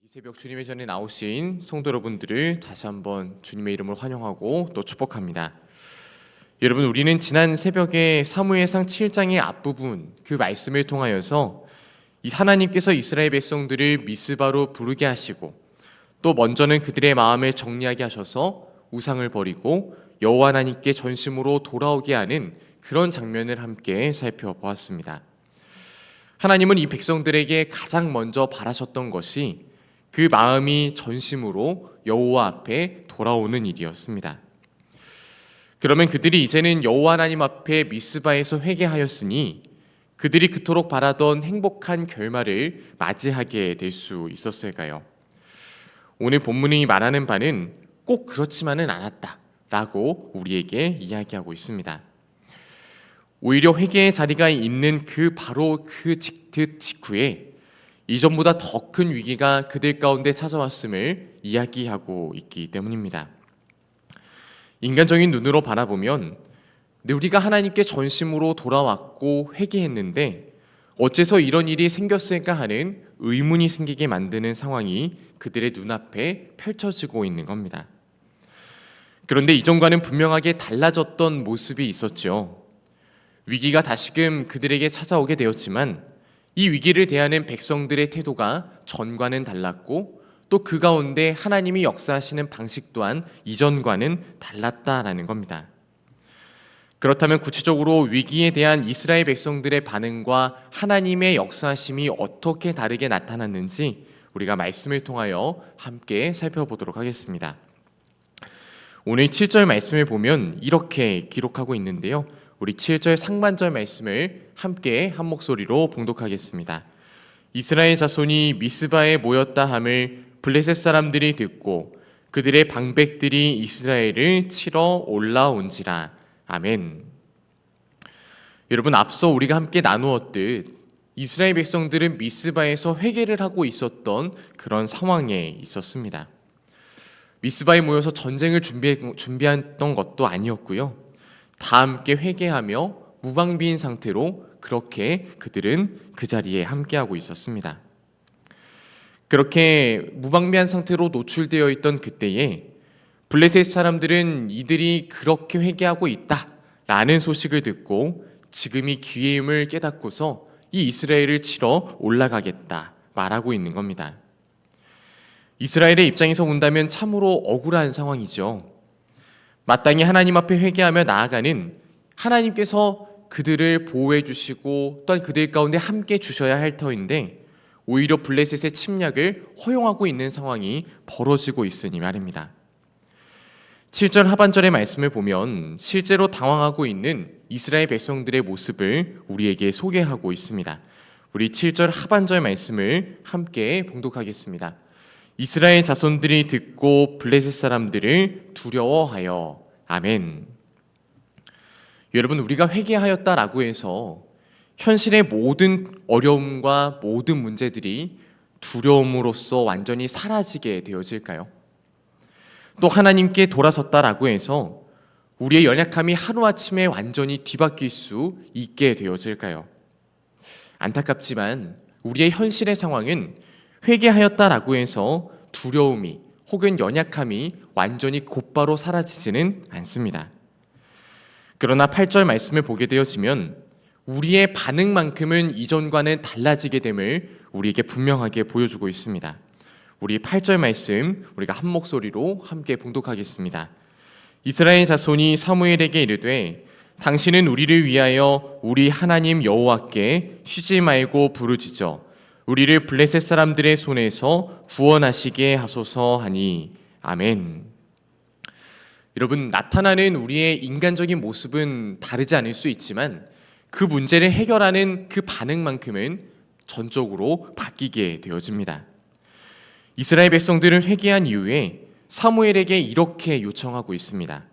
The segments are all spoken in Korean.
이 새벽 주님의 전에 나오신 성도 여러분들을 다시 한번 주님의 이름으로 환영하고 또 축복합니다. 여러분, 우리는 지난 새벽에 사무엘상 7장의 앞부분 그 말씀을 통하여서 이 하나님께서 이스라엘 백성들을 미스바로 부르게 하시고 또 먼저는 그들의 마음을 정리하게 하셔서 우상을 버리고 여호와 하나님께 전심으로 돌아오게 하는 그런 장면을 함께 살펴보았습니다. 하나님은 이 백성들에게 가장 먼저 바라셨던 것이 그 마음이 전심으로 여호와 앞에 돌아오는 일이었습니다. 그러면 그들이 이제는 여호와 하나님 앞에 미스바에서 회개하였으니 그들이 그토록 바라던 행복한 결말을 맞이하게 될 수 있었을까요? 오늘 본문이 말하는 바는 꼭 그렇지만은 않았다라고 우리에게 이야기하고 있습니다. 오히려 회개의 자리가 있는 바로 그 직후에 이전보다 더 큰 위기가 그들 가운데 찾아왔음을 이야기하고 있기 때문입니다. 인간적인 눈으로 바라보면 우리가 하나님께 전심으로 돌아왔고 회개했는데 어째서 이런 일이 생겼을까 하는 의문이 생기게 만드는 상황이 그들의 눈앞에 펼쳐지고 있는 겁니다. 그런데 이전과는 분명하게 달라졌던 모습이 있었죠. 위기가 다시금 그들에게 찾아오게 되었지만 이 위기를 대하는 백성들의 태도가 전과는 달랐고 또 그 가운데 하나님이 역사하시는 방식 또한 이전과는 달랐다라는 겁니다. 그렇다면 구체적으로 위기에 대한 이스라엘 백성들의 반응과 하나님의 역사하심이 어떻게 다르게 나타났는지 우리가 말씀을 통하여 함께 살펴보도록 하겠습니다. 오늘 7절 말씀을 보면 이렇게 기록하고 있는데요. 우리 7절 상반절 말씀을 함께 한 목소리로 봉독하겠습니다. 이스라엘 자손이 미스바에 모였다 함을 블레셋 사람들이 듣고 그들의 방백들이 이스라엘을 치러 올라온지라. 아멘. 여러분, 앞서 우리가 함께 나누었듯 이스라엘 백성들은 미스바에서 회개를 하고 있었던 그런 상황에 있었습니다. 미스바에 모여서 전쟁을 준비했던 것도 아니었고요. 다 함께 회개하며 무방비인 상태로 그렇게 그들은 그 자리에 함께하고 있었습니다. 그렇게 무방비한 상태로 노출되어 있던 그때에 블레셋 사람들은 이들이 그렇게 회개하고 있다라는 소식을 듣고 지금이 기회임을 깨닫고서 이 이스라엘을 치러 올라가겠다 말하고 있는 겁니다. 이스라엘의 입장에서 본다면 참으로 억울한 상황이죠. 마땅히 하나님 앞에 회개하며 나아가는 하나님께서 그들을 보호해 주시고 또한 그들 가운데 함께 주셔야 할 터인데 오히려 블레셋의 침략을 허용하고 있는 상황이 벌어지고 있으니 말입니다. 7절 하반절의 말씀을 보면 실제로 당황하고 있는 이스라엘 백성들의 모습을 우리에게 소개하고 있습니다. 우리 7절 하반절 말씀을 함께 봉독하겠습니다. 이스라엘 자손들이 듣고 블레셋 사람들을 두려워하여. 아멘. 여러분, 우리가 회개하였다라고 해서 현실의 모든 어려움과 모든 문제들이 두려움으로써 완전히 사라지게 되어질까요? 또 하나님께 돌아섰다라고 해서 우리의 연약함이 하루아침에 완전히 뒤바뀔 수 있게 되어질까요? 안타깝지만 우리의 현실의 상황은 회개하였다라고 해서 두려움이 혹은 연약함이 완전히 곧바로 사라지지는 않습니다. 그러나 8절 말씀을 보게 되어지면 우리의 반응만큼은 이전과는 달라지게 됨을 우리에게 분명하게 보여주고 있습니다. 우리 8절 말씀 우리가 한 목소리로 함께 봉독하겠습니다. 이스라엘 자손이 사무엘에게 이르되 당신은 우리를 위하여 우리 하나님 여호와께 쉬지 말고 부르짖어 우리를 블레셋 사람들의 손에서 구원하시게 하소서 하니. 아멘. 여러분, 나타나는 우리의 인간적인 모습은 다르지 않을 수 있지만 그 문제를 해결하는 그 반응만큼은 전적으로 바뀌게 되어집니다. 이스라엘 백성들은 회개한 이후에 사무엘에게 이렇게 요청하고 있습니다.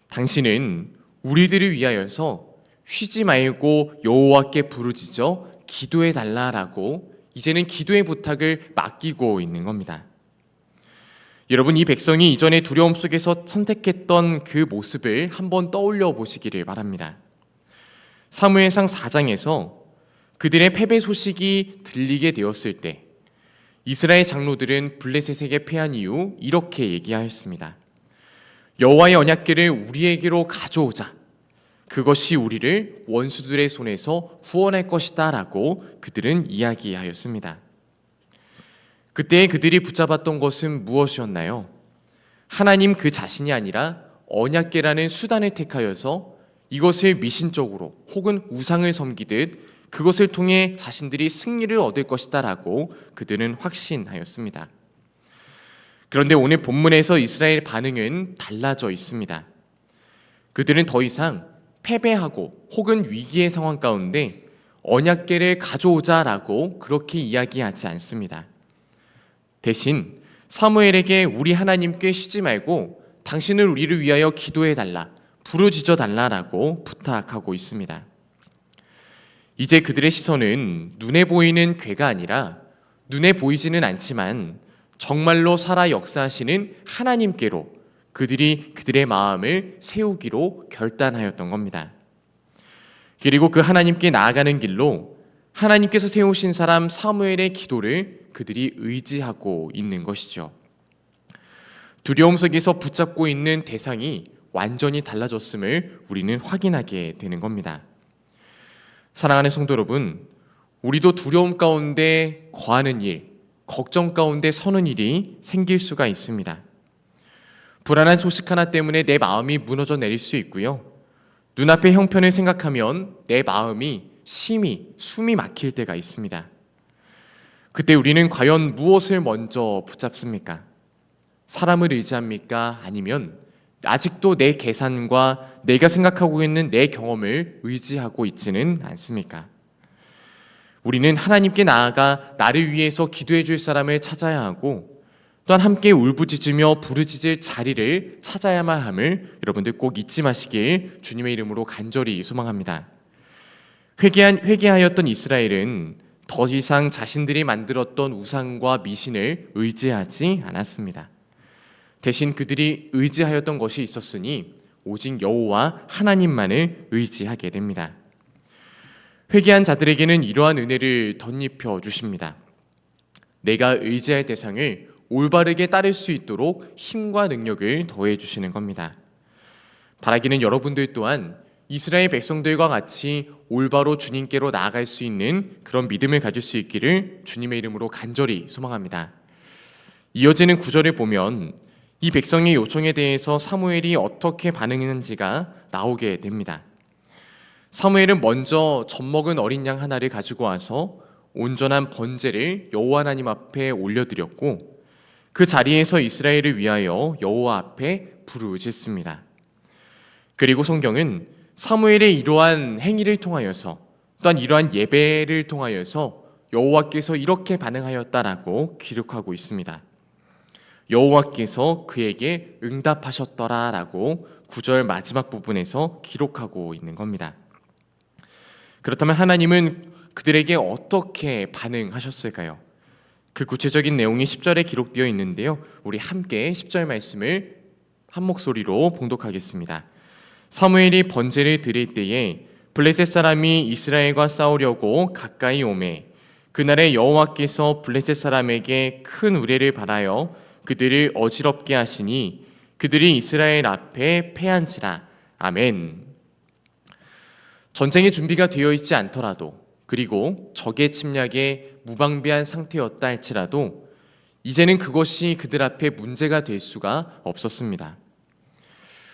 당신은 우리들을 위하여서 쉬지 말고 여호와께 부르짖어 기도해 달라라고 이제는 기도의 부탁을 맡기고 있는 겁니다. 여러분, 이 백성이 이전에 두려움 속에서 선택했던 그 모습을 한번 떠올려 보시기를 바랍니다. 사무엘상 4장에서 그들의 패배 소식이 들리게 되었을 때 이스라엘 장로들은 블레셋에게 패한 이후 이렇게 얘기하였습니다. 여호와의 언약궤를 우리에게로 가져오자. 그것이 우리를 원수들의 손에서 후원할 것이다 라고 그들은 이야기하였습니다. 그때 그들이 붙잡았던 것은 무엇이었나요? 하나님 그 자신이 아니라 언약궤라는 수단을 택하여서 이것을 미신적으로 혹은 우상을 섬기듯 그것을 통해 자신들이 승리를 얻을 것이다 라고 그들은 확신하였습니다. 그런데 오늘 본문에서 이스라엘의 반응은 달라져 있습니다. 그들은 더 이상 패배하고 혹은 위기의 상황 가운데 언약궤를 가져오자라고 그렇게 이야기하지 않습니다. 대신 사무엘에게 우리 하나님께 쉬지 말고 당신을 우리를 위하여 기도해달라, 부르짖어 달라라고 부탁하고 있습니다. 이제 그들의 시선은 눈에 보이는 궤가 아니라 눈에 보이지는 않지만 정말로 살아 역사하시는 하나님께로 그들이 그들의 마음을 세우기로 결단하였던 겁니다. 그리고 그 하나님께 나아가는 길로 하나님께서 세우신 사람 사무엘의 기도를 그들이 의지하고 있는 것이죠. 두려움 속에서 붙잡고 있는 대상이 완전히 달라졌음을 우리는 확인하게 되는 겁니다. 사랑하는 성도 여러분, 우리도 두려움 가운데 거하는 일, 걱정 가운데 서는 일이 생길 수가 있습니다. 불안한 소식 하나 때문에 내 마음이 무너져 내릴 수 있고요. 눈앞의 형편을 생각하면 내 마음이 심히 숨이 막힐 때가 있습니다. 그때 우리는 과연 무엇을 먼저 붙잡습니까? 사람을 의지합니까? 아니면 아직도 내 계산과 내가 생각하고 있는 내 경험을 의지하고 있지는 않습니까? 우리는 하나님께 나아가 나를 위해서 기도해 줄 사람을 찾아야 하고 또한 함께 울부짖으며 부르짖을 자리를 찾아야만 함을 여러분들 꼭 잊지 마시길 주님의 이름으로 간절히 소망합니다. 회개하였던 이스라엘은 더 이상 자신들이 만들었던 우상과 미신을 의지하지 않았습니다. 대신 그들이 의지하였던 것이 있었으니 오직 여호와 하나님만을 의지하게 됩니다. 회개한 자들에게는 이러한 은혜를 덧입혀 주십니다. 내가 의지할 대상을 올바르게 따를 수 있도록 힘과 능력을 더해 주시는 겁니다. 바라기는 여러분들 또한 이스라엘 백성들과 같이 올바로 주님께로 나아갈 수 있는 그런 믿음을 가질 수 있기를 주님의 이름으로 간절히 소망합니다. 이어지는 구절을 보면 이 백성의 요청에 대해서 사무엘이 어떻게 반응했는지가 나오게 됩니다. 사무엘은 먼저 젖먹은 어린 양 하나를 가지고 와서 온전한 번제를 여호와 하나님 앞에 올려드렸고 그 자리에서 이스라엘을 위하여 여호와 앞에 부르짖습니다. 그리고 성경은 사무엘의 이러한 행위를 통하여서 또한 이러한 예배를 통하여서 여호와께서 이렇게 반응하였다라고 기록하고 있습니다. 여호와께서 그에게 응답하셨더라라고 9절 마지막 부분에서 기록하고 있는 겁니다. 그렇다면 하나님은 그들에게 어떻게 반응하셨을까요? 그 구체적인 내용이 10절에 기록되어 있는데요. 우리 함께 10절 말씀을 한 목소리로 봉독하겠습니다. 사무엘이 번제를 드릴 때에 블레셋 사람이 이스라엘과 싸우려고 가까이 오매 그날에 여호와께서 블레셋 사람에게 큰 우레를 발하여 그들을 어지럽게 하시니 그들이 이스라엘 앞에 패한지라. 아멘. 전쟁의 준비가 되어 있지 않더라도 그리고 적의 침략에 무방비한 상태였다 할지라도 이제는 그것이 그들 앞에 문제가 될 수가 없었습니다.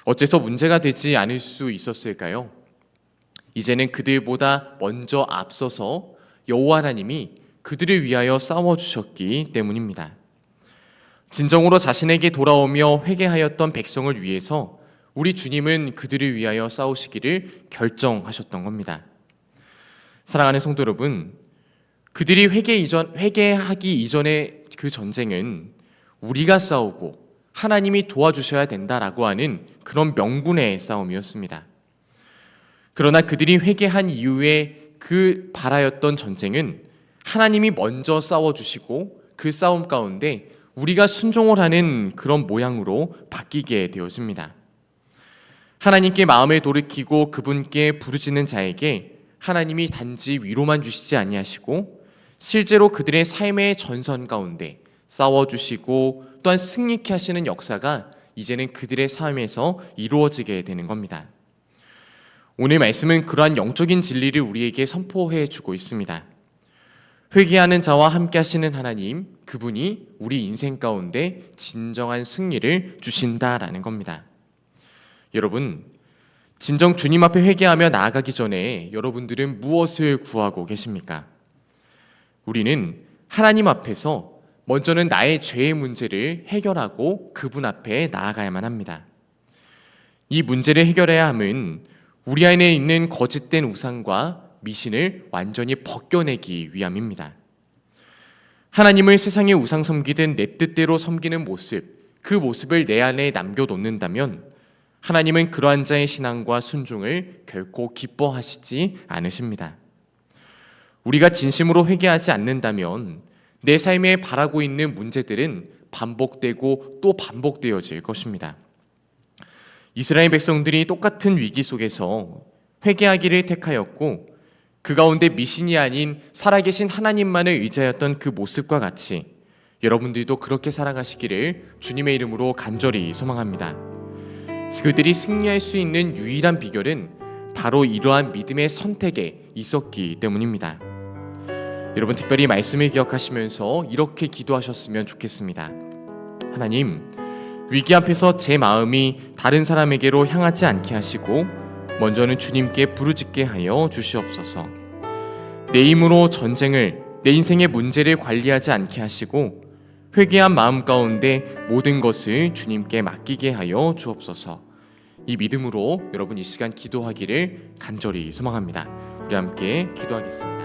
어째서 문제가 되지 않을 수 있었을까요? 이제는 그들보다 먼저 앞서서 여호와 하나님이 그들을 위하여 싸워주셨기 때문입니다. 진정으로 자신에게 돌아오며 회개하였던 백성을 위해서 우리 주님은 그들을 위하여 싸우시기를 결정하셨던 겁니다. 사랑하는 성도 여러분, 그들이 회개하기 이전의 그 전쟁은 우리가 싸우고 하나님이 도와주셔야 된다라고 하는 그런 명분의 싸움이었습니다. 그러나 그들이 회개한 이후에 그 바라였던 전쟁은 하나님이 먼저 싸워주시고 그 싸움 가운데 우리가 순종을 하는 그런 모양으로 바뀌게 되어집니다. 하나님께 마음을 돌이키고 그분께 부르짖는 자에게 하나님이 단지 위로만 주시지 아니하시고 실제로 그들의 삶의 전선 가운데 싸워주시고 또한 승리케 하시는 역사가 이제는 그들의 삶에서 이루어지게 되는 겁니다. 오늘 말씀은 그러한 영적인 진리를 우리에게 선포해 주고 있습니다. 회개하는 자와 함께 하시는 하나님, 그분이 우리 인생 가운데 진정한 승리를 주신다라는 겁니다. 여러분, 진정 주님 앞에 회개하며 나아가기 전에 여러분들은 무엇을 구하고 계십니까? 우리는 하나님 앞에서 먼저는 나의 죄의 문제를 해결하고 그분 앞에 나아가야만 합니다. 이 문제를 해결해야 함은 우리 안에 있는 거짓된 우상과 미신을 완전히 벗겨내기 위함입니다. 하나님을 세상의 우상 섬기든 내 뜻대로 섬기는 모습, 그 모습을 내 안에 남겨놓는다면 하나님은 그러한 자의 신앙과 순종을 결코 기뻐하시지 않으십니다. 우리가 진심으로 회개하지 않는다면 내 삶에 바라고 있는 문제들은 반복되고 또 반복되어질 것입니다. 이스라엘 백성들이 똑같은 위기 속에서 회개하기를 택하였고 그 가운데 미신이 아닌 살아계신 하나님만을 의지하였던 그 모습과 같이 여러분들도 그렇게 살아가시기를 주님의 이름으로 간절히 소망합니다. 그들이 승리할 수 있는 유일한 비결은 바로 이러한 믿음의 선택에 있었기 때문입니다. 여러분, 특별히 말씀을 기억하시면서 이렇게 기도하셨으면 좋겠습니다. 하나님, 위기 앞에서 제 마음이 다른 사람에게로 향하지 않게 하시고 먼저는 주님께 부르짖게 하여 주시옵소서. 내 힘으로 전쟁을, 내 인생의 문제를 관리하지 않게 하시고 회개한 마음 가운데 모든 것을 주님께 맡기게 하여 주옵소서. 이 믿음으로 여러분 이 시간 기도하기를 간절히 소망합니다. 우리 함께 기도하겠습니다.